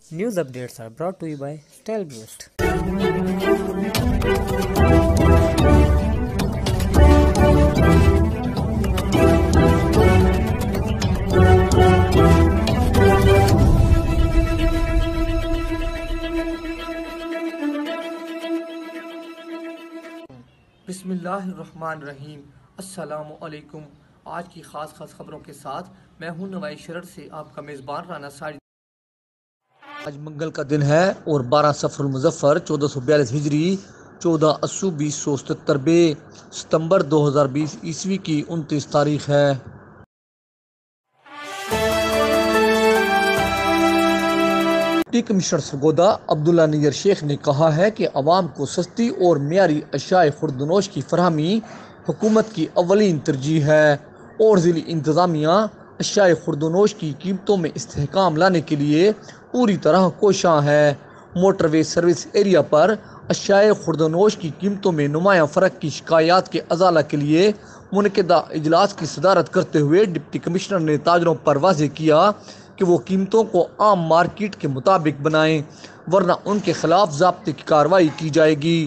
News updates are brought to you by Stelboost. بسم اللہ الرحمن الرحیم۔ السلام علیکم۔ آج کی خاص خبروں کے ساتھ میں ہوں نوائی شرر سے آپ کا میزبان رانا ساجد۔ آج منگل کا دن ہے اور 12 صفر المظفر 1442 ہجری 14/80/2077 ستمبر 2020 عیسوی کی 29 تاریخ ہے۔ ڈپٹی کمشنر سرگودا عبداللہ نیر شیخ نے کہا ہے کہ عوام کو سستی اور معیاری اشیاء خوردونوش کی فراہمی حکومت کی اولین ترجیح ہے اور ضلعی انتظامیہ اشیاء خوردونوش کی قیمتوں میں استحکام لانے کے لیے پوری طرح کوشاں ہے۔ موٹر وے سروس ایریا پر اشیاء خوردونوش کی قیمتوں میں نمایاں فرق کی شکایات کے ازالہ کے لیے منعقدہ اجلاس کی صدارت کرتے ہوئے ڈپٹی کمشنر نے تاجروں پر واضح کیا کہ وہ قیمتوں کو عام مارکیٹ کے مطابق بنائیں ورنہ ان کے خلاف ضابطے کی کارروائی کی جائے گی۔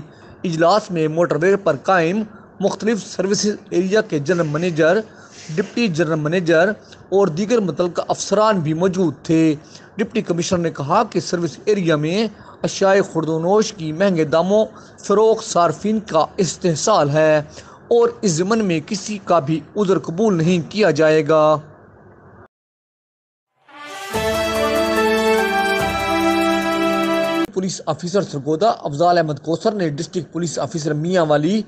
اجلاس میں موٹر وے پر قائم مختلف سروسز ایریا کے general manager, deputy general manager اور دیگر متعلقہ افسران بھی موجود تھے۔ ڈپٹی کمشنر نے کہا کہ سروس ایریا میں اشیاء خوردونوش کی مہنگے داموں فروخت صارفین کا استحصال ہے اور اس ضمن میں کسی کا بھی عذر قبول نہیں کیا جائے گا۔ پولیس آفیسر سرگودا افضال احمد کوثر نے ڈسٹرکٹ پولیس آفیسر میاں والی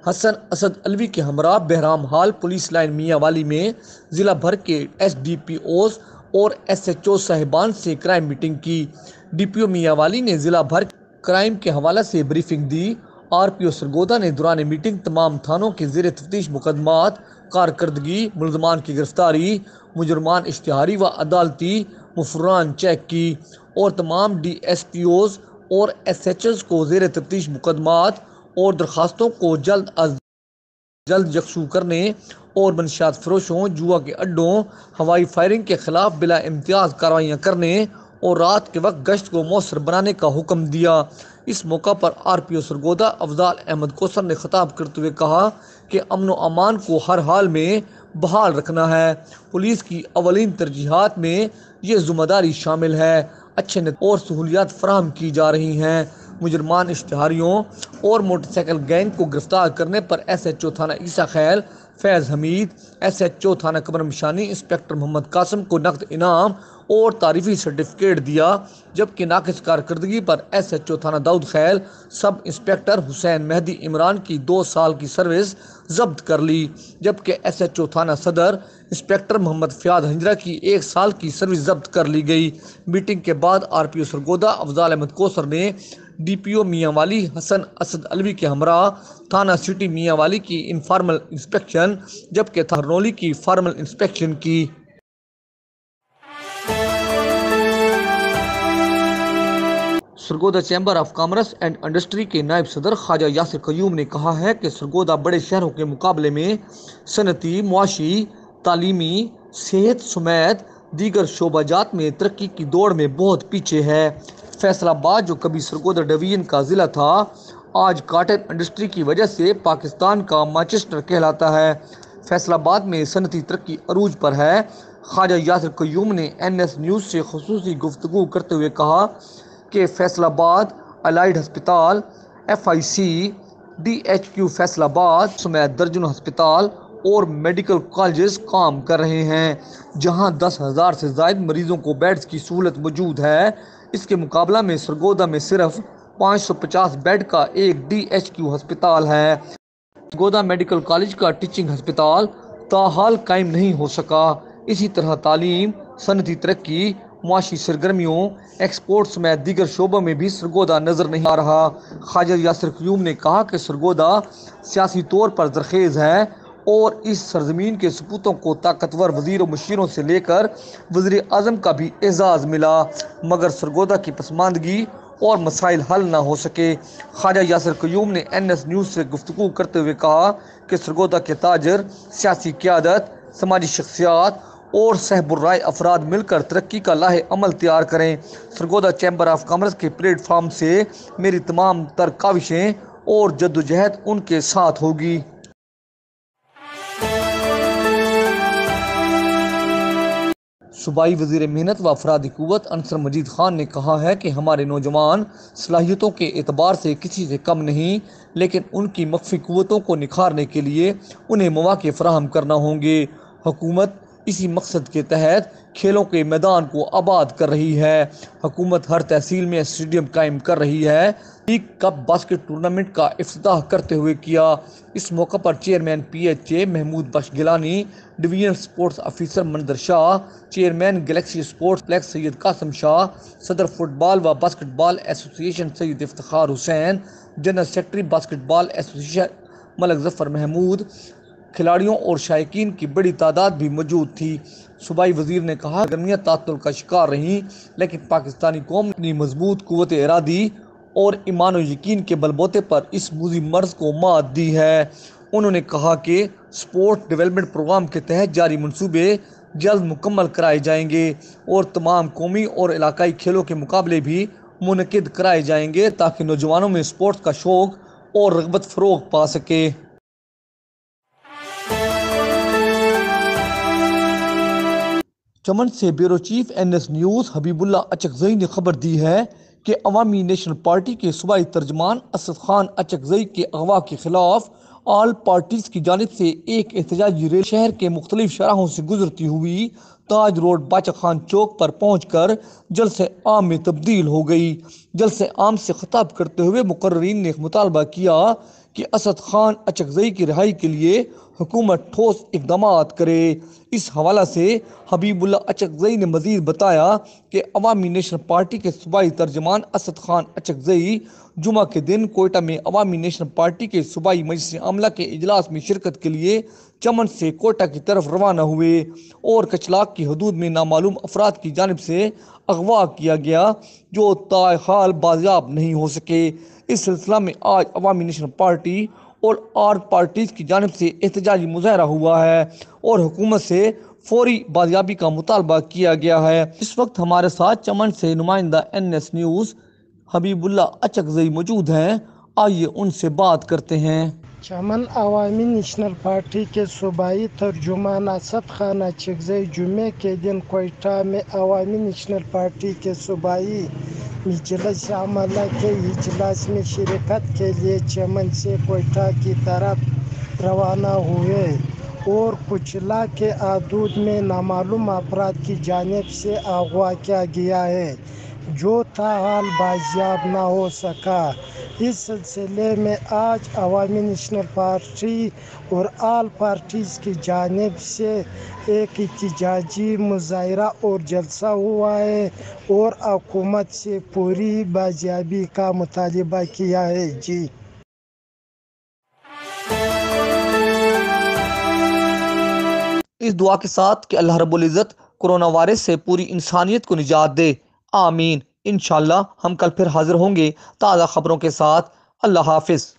حسن اسد علوی کے ہمراہ بہرام ہال پولیس لائن میاں والی میں ضلع بھر کے ایس ڈی پی اوز اور ایس ایچ او صاحبان سے کرائم میٹنگ کی۔ ڈی پی او میاں والی نے ضلع بھر کرائم کے حوالے سے بریفنگ دی۔ آر پی او سرگودا نے دوران میٹنگ تمام تھانوں کے زیر تفتیش مقدمات، کارکردگی، ملزمان کی گرفتاری، مجرمان اشتہاری و عدالتی مفرران چیک کی اور تمام ڈی ایس پی اوز اور ایس ایچ اوز کو زیر تفتیش مقدمات اور درخواستوں کو جلد از جلد یکسو کرنے اور منشیات فروشوں، جوا کے اڈوں، ہوائی فائرنگ کے خلاف بلا امتیاز کارروائیاں کرنے اور رات کے وقت گشت کو مؤثر بنانے کا حکم دیا۔ اس موقع پر آر پی او سرگودا افضال احمد کوثر نے خطاب کرتے ہوئے کہا کہ امن و امان کو ہر حال میں بحال رکھنا ہے۔ پولیس کی اولین ترجیحات میں یہ ذمہ داری شامل ہے۔ اچھے اور سہولیات فراہم کی جا رہی ہیں۔ مجرمان اشتہاریوں اور موٹر سائیکل گینگ کو گرفتار کرنے پر ایس ایچ او تھانہ عیسیٰ خیل فیض حمید، ایس ایچ او تھانہ قمرمشانی انسپکٹر محمد قاسم کو نقد انعام اور تعریفی سرٹیفکیٹ دیا، جبکہ ناقص کارکردگی پر ایس ایچ او تھانہ داؤد خیل سب انسپکٹر حسین مہدی عمران کی 2 سال کی سروس ضبط کر لی، جبکہ ایس ایچ او تھانہ صدر انسپکٹر محمد فیاض ہنجرہ کی 1 سال کی سروس ضبط کر لی گئی۔ میٹنگ کے بعد آر پی او سرگودا افضال احمد کوثر نے ڈی پی او میاں والی حسن اسد علوی کے ہمراہ تھانہ سٹی میاں والی کی انفارمل انسپیکشن جبکہ تھرنولی کی فارمل انسپیکشن کی۔ Sargodha chamber of commerce and industry کے نائب صدر خواجہ یاسر قیوم نے کہا ہے کہ سرگودا بڑے شہروں کے مقابلے میں صنعتی، معاشی، تعلیمی، صحت سمیت دیگر شعبہ جات میں ترقی کی دوڑ میں بہت پیچھے ہے۔ فیصل آباد جو کبھی سرگودا ڈویژن کا ضلع تھا، آج کاٹن انڈسٹری کی وجہ سے پاکستان کا مانچسٹر کہلاتا ہے۔ فیصل آباد میں صنعتی ترقی عروج پر ہے۔ خواجہ یاسر قیوم نے این ایس نیوز سے خصوصی گفتگو کرتے ہوئے کہا کہ فیصل آباد الائیڈ ہسپتال، ایف آئی سی، ڈی ایچ کیو فیصل آباد سمیت درجنوں ہسپتال اور میڈیکل کالجز کام کر رہے ہیں، جہاں 10,000 سے زائد مریضوں کو بیڈز کی سہولت موجود ہے۔ اس کے مقابلہ میں سرگودا میں صرف 550 بیڈ کا ایک ڈی ایچ کیو ہسپتال ہے۔ سرگودا میڈیکل کالج کا ٹیچنگ ہسپتال تاحال قائم نہیں ہو سکا۔ اسی طرح تعلیم، صنعتی ترقی، معاشی سرگرمیوں، ایکسپورٹ سمیت دیگر شعبوں میں بھی سرگودا نظر نہیں آ رہا۔ خواجہ یاسر قیوم نے کہا کہ سرگودا سیاسی طور پر زرخیز ہے اور اس سرزمین کے سپوتوں کو طاقتور وزیر و مشیروں سے لے کر وزیر اعظم کا بھی اعزاز ملا، مگر سرگودا کی پسماندگی اور مسائل حل نہ ہو سکے۔ خواجہ یاسر قیوم نے این ایس نیوز سے گفتگو کرتے ہوئے کہا کہ سرگودا کے تاجر، سیاسی قیادت، سماجی شخصیات اور صاحب الرائے افراد مل کر ترقی کا لاہ عمل تیار کریں۔ سرگودا چیمبر آف کامرس کے پلیٹ فارم سے میری تمام تر کاوشیں اور جدوجہد ان کے ساتھ ہوگی۔ صوبائی وزیر محنت و افرادی قوت انصر مجید خان نے کہا ہے کہ ہمارے نوجوان صلاحیتوں کے اعتبار سے کسی سے کم نہیں، لیکن ان کی مخفی قوتوں کو نکھارنے کے لیے انہیں مواقع فراہم کرنا ہوں گے۔ حکومت اسی مقصد کے تحت کھیلوں کے میدان کو آباد کر رہی ہے۔ حکومت ہر تحصیل میں اسٹیڈیم قائم کر رہی ہے۔ لیگ کپ باسکٹ ٹورنامنٹ کا افتتاح کرتے ہوئے کیا۔ اس موقع پر chairman P H A Mahmood Bakhsh Gilani, divisional sports officer Manzar Shah, chairman Galaxy sports complex Syed Qasim Shah, صدر فٹ بال و basketball association Syed Iftikhar Hussain, general secretary basketball association ملک ظفر محمود، کھلاڑیوں اور شائقین کی بڑی تعداد بھی موجود تھی۔ صوبائی وزیر نے کہا کہ گرمیاں تعطل کا شکار رہیں، لیکن پاکستانی قوم نے اپنی مضبوط قوت ارادی اور ایمان و یقین کے بل بوتے پر اس موذی مرض کو مات دی ہے۔ انہوں نے کہا کہ اسپورٹ ڈیولپمنٹ پروگرام کے تحت جاری منصوبے جلد مکمل کرائے جائیں گے اور تمام قومی اور علاقائی کھیلوں کے مقابلے بھی منعقد کرائے جائیں گے تاکہ نوجوانوں میں اسپورٹس کا شوق اور رغبت فروغ پا سکے۔ چمن سے bureau chief N S news Habib Ullah Achakzai نے خبر دی ہے کہ عوامی نیشنل پارٹی کے صوبائی ترجمان اسد خان اچکزئی کے اغوا کے خلاف آل پارٹیز کی جانب سے ایک احتجاجی ریلی شہر کے مختلف شاہراہوں سے گزرتی ہوئی تاج روڈ باچا خان چوک پر پہنچ کر جلسہ عام میں تبدیل ہو گئی۔ جلسہ عام سے خطاب کرتے ہوئے مقررین نے مطالبہ کیا کہ اسد خان اچکزئی کی رہائی کے لیے حکومت ٹھوس اقدامات کرے۔ اس حوالہ سے حبیب اللہ اچکزئی نے مزید بتایا کہ عوامی نیشنل پارٹی کے صوبائی ترجمان اسد خان اچکزئی جمعہ کے دن کوئٹہ میں عوامی نیشنل پارٹی کے صوبائی مجلس عاملہ کے اجلاس میں شرکت کے لیے چمن سے کوئٹہ کی طرف روانہ ہوئے اور کچلاک کی حدود میں نامعلوم افراد کی جانب سے اغوا کیا گیا جو تاحال بازیاب نہیں ہو سکے۔ اس سلسلہ میں آج عوامی نیشنل پارٹی اور آل پارٹیز کی جانب سے احتجاجی مظاہرہ ہوا ہے اور حکومت سے فوری بازیابی کا مطالبہ کیا گیا ہے۔ اس وقت ہمارے ساتھ چمن سے نمائندہ N S news Habib Ullah Achakzai موجود ہیں، آئیے ان سے بات کرتے ہیں۔ چمن عوامی نیشنل پارٹی کے صوبائی ترجمان اسد خان اچکزئی جمعے کے دن کوئٹہ میں عوامی نیشنل پارٹی کے صوبائی مجلس عاملہ کے اجلاس میں شرکت کے لیے چمن سے کوئٹہ کی طرف روانہ ہوئے اور کچلا کے حدود میں نامعلوم افراد کی جانب سے اغوا کیا گیا ہے جو تاحال بازیاب نہ ہو سکا۔ اس سلسلے میں آج عوامی نیشنل پارٹی اور آل پارٹیز کی جانب سے ایک احتجاجی مظاہرہ اور جلسہ ہوا ہے اور حکومت سے پوری بازیابی کا مطالبہ کیا ہے۔ جی اس دعا کے ساتھ کہ اللہ رب العزت کرونا وائرس سے پوری انسانیت کو نجات دے، آمین۔ انشاءاللہ ہم کل پھر حاضر ہوں گے تازہ خبروں کے ساتھ۔ اللہ حافظ۔